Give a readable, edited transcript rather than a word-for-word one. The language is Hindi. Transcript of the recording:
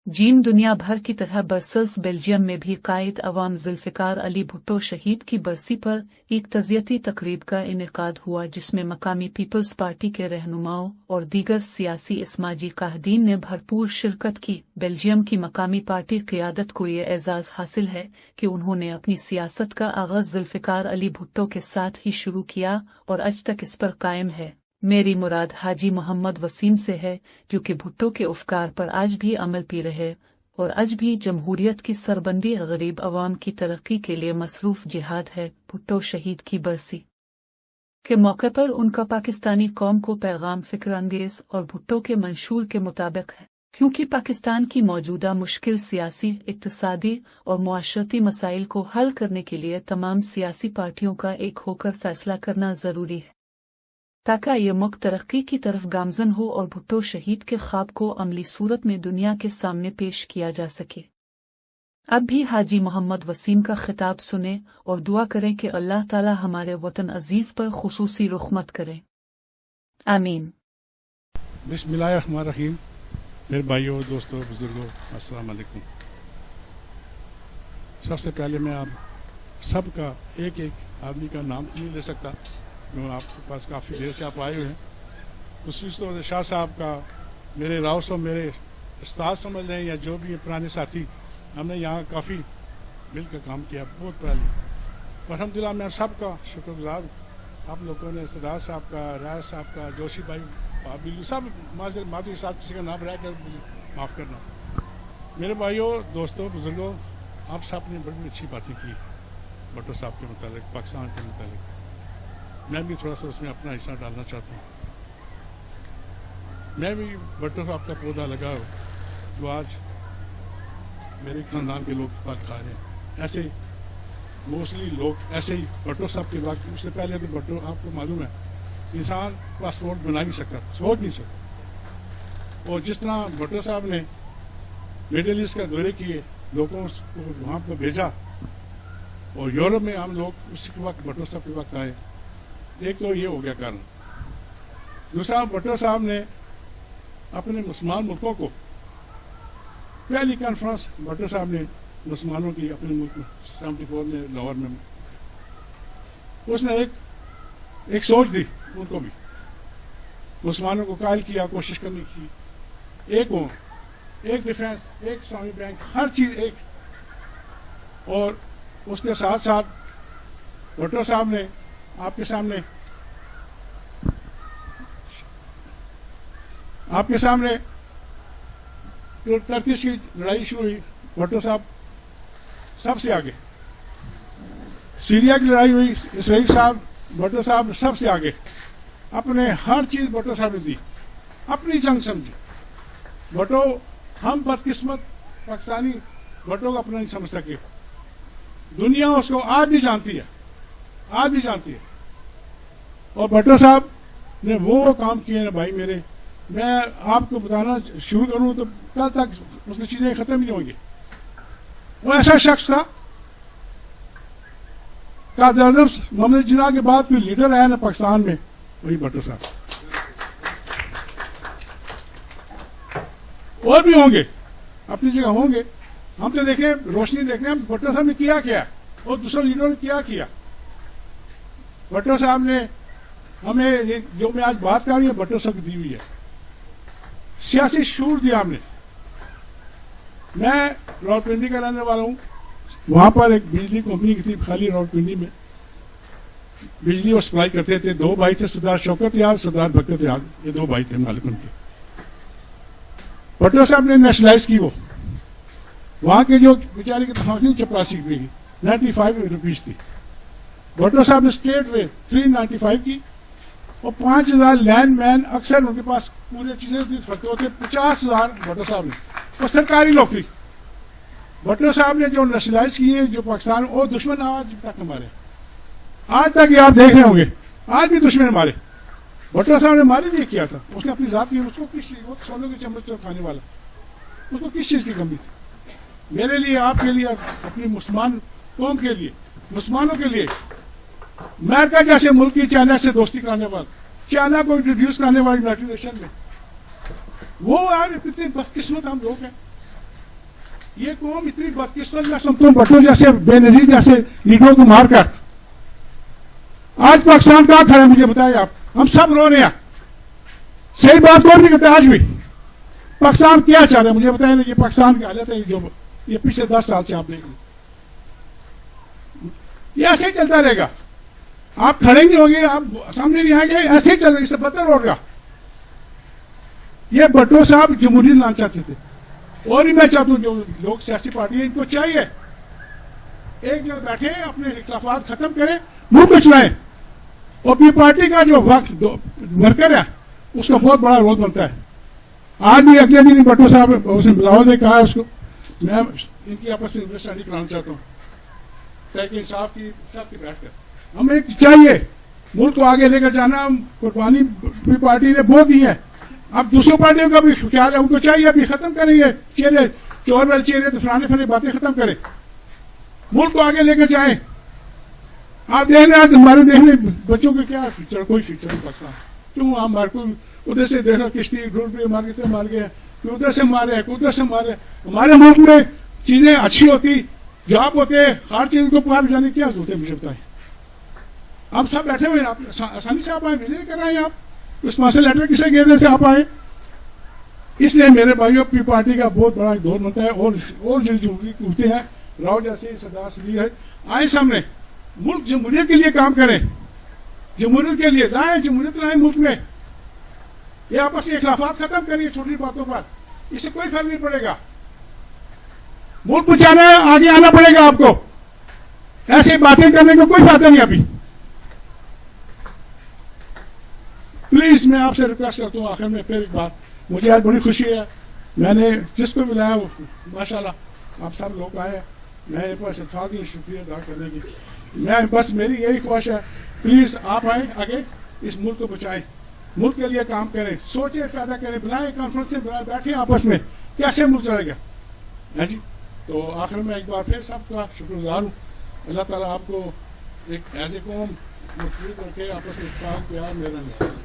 जीन दुनिया भर की तरह ब्रसल्स बेल्जियम में भी कायद अवाम जुल्फ़िकार अली भुट्टो शहीद की बरसी पर एक तज़ियती तकरीब का इनेकाद हुआ, जिसमें मकामी पीपल्स पार्टी के रहनुमाओं और दीगर सियासी इस्माजी काहदीन ने भरपूर शिरकत की। बेल्जियम की मकामी पार्टी क़ियादत को ये एजाज़ हासिल है कि उन्होंने अपनी सियासत का आगाज़ जुल्फ़िकार अली भुट्टो के साथ ही शुरू किया और आज तक इस पर कायम है। मेरी मुराद हाजी मोहम्मद वसीम से है, जो कि भुट्टो के अफ़कार पर आज भी अमल पी रहे और आज भी जमहूरियत की सरबंदी गरीब अवाम की तरक्की के लिए मसरूफ़ जिहाद है। भुट्टो शहीद की बरसी के मौके पर उनका पाकिस्तानी कौम को पैगाम फ़िक्र अंगेज़ और भुट्टो के मंशूर के मुताबिक है, क्योंकि पाकिस्तान की मौजूदा मुश्किल सियासी, इक़्तिसादी और मुआशरती मसाइल को हल करने के लिए तमाम सियासी पार्टियों का एक होकर फ़ैसला करना ज़रूरी है, ताकि ये मुल्क तरक्की की तरफ गामज़न हो और भुट्टो शहीद के ख्वाब को अमली सूरत में दुनिया के सामने पेश किया जा सके। अब भी हाजी मोहम्मद वसीम का खिताब सुने और दुआ करें कि अल्लाह ताला हमारे वतन अजीज़ पर खुसूसी रुखमत करें। आमीन। बिस्मिल्लाहिर्रहमानिर्रहीम। मेरे भाइयों, दोस्तों, बुजुर्गों, अस्सलाम वालेकुम। सबसे पहले मैं आप सबका एक एक आदमी का नाम तो नहीं ले सकता, क्यों आपके पास काफ़ी देर से आप आए हुए हैं। खुसूस तौर से शाह साहब का, मेरे राव साहब, मेरे उस्ताद समझ लें या जो भी पुराने साथी, हमने यहाँ काफ़ी मिलकर काम किया बहुत पहले। अल्हम्दुलिल्लाह मैं सबका शुक्रगुजार हूँ। आप लोगों ने सरदार साहब का, राय साहब का, जोशी भाई, बिल्लू सब मादरी साहब, किसी का नाम रह कर माफ़ करना। मेरे भाइयों, दोस्तों, बुजुर्गों, आप सब ने बड़ी अच्छी बातें की भुट्टो साहब के मुतालिक, पाकिस्तान के मुतालिक। मैं भी थोड़ा सा उसमें अपना हिस्सा डालना चाहता हूँ। मैं भी भुट्टो साहब का पौधा लगा जो आज मेरे खानदान के लोग बात खा रहे हैं। ऐसे मोस्टली लोग ऐसे ही भुट्टो साहब के वक्त, उससे पहले तो भुट्टो, आपको मालूम है, इंसान पासपोर्ट बना नहीं सकता, सोच नहीं सकता। और जिस तरह भुट्टो साहब ने मिडिल ईस्ट का दौरे किए, लोगों को वहाँ पर भेजा और यूरोप में हम लोग उसी वक्त भुट्टो साहब के वक्त आए। एक तो ये हो गया कारण। दूसरा, भुट्टो साहब ने अपने मुसलमान मुल्कों को, पहली कॉन्फ्रेंस भुट्टो साहब ने मुसलमानों की अपने मुल्क में 74 में लाहौर में, उसने एक सोच दी उनको भी, मुसलमानों को कायल किया, कोशिश करने की, एक हो, एक डिफेंस, एक इस्लामी बैंक, हर चीज एक। और उसके साथ साथ भुट्टो साहब ने आपके सामने जो टर्किश की लड़ाई शुरू हुई, भुट्टो साहब सबसे आगे। सीरिया की लड़ाई हुई, इसराइल साहब, भुट्टो साहब सबसे आगे। अपने हर चीज भुट्टो साहब ने दी, अपनी जंग समझी। भुट्टो, हम बदकिस्मत पाकिस्तानी भुट्टो को अपना नहीं समझ सके। दुनिया उसको आज भी जानती है, आज भी जानती है। और भुट्टो साहब ने वो काम किए ना भाई मेरे, मैं आपको बताना शुरू करूं तो कल तक उसकी चीजें खत्म ही नहीं होंगी। वो ऐसा शख्स था, मोहम्मद जिन्ना के बाद कोई लीडर आया ना पाकिस्तान में, वही भुट्टो साहब। और भी होंगे, अपनी जगह होंगे। हम तो देखें, रोशनी देखें भुट्टो साहब ने किया क्या और दूसरे लीडरों ने क्या किया। भुट्टो साहब ने हमें, जो मैं आज बात कर रही हूँ, भुट्टो साहब की दी हुई है। सियासी शूर दिया हमने। मैं रावलपिंडी का रहने वाला हूँ। वहां पर एक बिजली कंपनी की थी खाली रावलपिंडी में, बिजली वो सप्लाई करते थे। दो भाई थे, सरदार शौकत याद, सरदार बरकत याद, ये दो भाई थे मालिक उनके। भुट्टो साहब ने नेशनलाइज की वो, वहां के जो बेचारे की तनख्वाह 84 रुपये की, 95 रुपीज थी। भुट्टो साहब ने स्टेट वे 395 की और 5000 लैंडमैन, अक्सर उनके पास पूरे चीजें होते 50,000 भुट्टो साहब ने, और सरकारी नौकरी। भुट्टो साहब ने जो नेशनलाइज किए जो पाकिस्तान, और दुश्मन आज तक हमारे, आज तक ये आप देख रहे होंगे, आज भी दुश्मन हमारे। भुट्टो साहब ने हमारे लिए किया था, उसने अपनी जात की, उसको किस चीज, वो सोने के चम्मच खाने वाला, उसको किस चीज की कमी थी। मेरे लिए, आपके लिए, अपनी मुसलमान कौम के लिए, मुसलमानों के लिए, अमेरिका जैसे मुल्क की चाइना से दोस्ती कराने वाला, चाइना को इंट्रोड्यूस करने वाले यूनाइटेड नेशन में, वो यार कितने बदकिस्मत हम लोग हैं। ये कौम इतनी बदकिस्मत मैं समझता हूं, भट्टो जैसे बेनजीर जैसे लीडरों को मारकर आज पाकिस्तान कहां खड़ा है मुझे बताइए आप। हम सब रो रहे हैं, सही बात कौन नहीं करते आज भी। पाकिस्तान क्या चाह रहा है मुझे बताइए ना, ये पाकिस्तान की हालत है जो ये पिछले 10 साल से आप देख लीजिए, ये ऐसे ही चलता रहेगा। आप खड़े नहीं होंगे, आप सामने नहीं आएंगे, ऐसे ही चलेगा, इससे बदतर होगा। ये भट्टो साहब जमहूरियत लाना चाहते थे, और भी मैं चाहता हूं जो लोग सियासी पार्टी है इनको चाहिए एक जगह बैठे अपने इख्लाफात खत्म करें, मुल्क को चलाएं। और अपनी पार्टी का जो वक्त वर्कर है उसका बहुत बड़ा रोल बनता है। आज भी अगले दिन भट्टो साहब उसने बिलावल ने कहा उसको, मैं इनकी आपस में अंडरस्टैंडिंग कराना चाहता हूँ ताकि इंसाफ की सबकी बैठकर हमें चाहिए मुल्क को आगे लेकर जाना। कुर्बानी पार्टी ने बहुत दी है, अब दूसरी पार्टियों का भी ख्याल है, उनको चाहिए अभी खत्म करेंगे चेहरे चोर वाले चेहरे तो फलाने बातें खत्म करें, मुल्क को आगे लेकर जाएं। आप देख रहे हैं हमारे देखने बच्चों के क्या फ्यूचर, कोई फ्यूचर नहीं पाकिस्तान। क्यों आप हमारे को उधर से देखना किश्ती ढूंढ पे मार के मार गए, उधर से मारे उधर से मारे। हमारे मुल्क में चीजें अच्छी होती, जॉब होते, हर चीज को पार जाने क्या होते मुझे बताएं। आप सब बैठे हुए आप आसानी से आप आए, विजिट कर रहे हैं आप, उस मसले लेटर किसे गए थे आप आए। इसलिए मेरे भाइयों अपनी पार्टी का बहुत बड़ा दौर बनता है और जो जमहूरी कुत्ते हैं राव जैसे सरदार सदी है, आए सामने मुल्क जमहूरियत के लिए काम करें, जमहूरियत के लिए लाएं, जमहूरियत लाएं मुल्क में। ये आपस में खिलाफात खत्म करिए छोटी बातों पर, इससे कोई फर्क नहीं पड़ेगा। मुल्क बचाना है, आगे आना पड़ेगा आपको, ऐसी बातें करने का कोई फायदा नहीं। अभी प्लीज मैं आपसे रिक्वेस्ट करता हूँ आखिर में फिर एक बार, मुझे आज बड़ी खुशी है, मैंने जिसको बुलाया माशाल्लाह आप सब लोग आए, मैं एक बार ही शुक्रिया अदा करने की। मैं बस मेरी यही ख्वाहिश है, प्लीज आप आए आगे, इस मुल्क को बचाएं, मुल्क के लिए काम करें, सोचे पैदा करें, बुलाएं कॉन्फ्रेंस में, बुलाएं बैठे आपस में, कैसे मुल्क चलेगा है जी। तो आखिर में एक बार फिर सबका शुक्रगुजार हूँ। अल्लाह ताला आपको एक ऐसे कौम मजबूत रखे, आपस में प्यार मेरा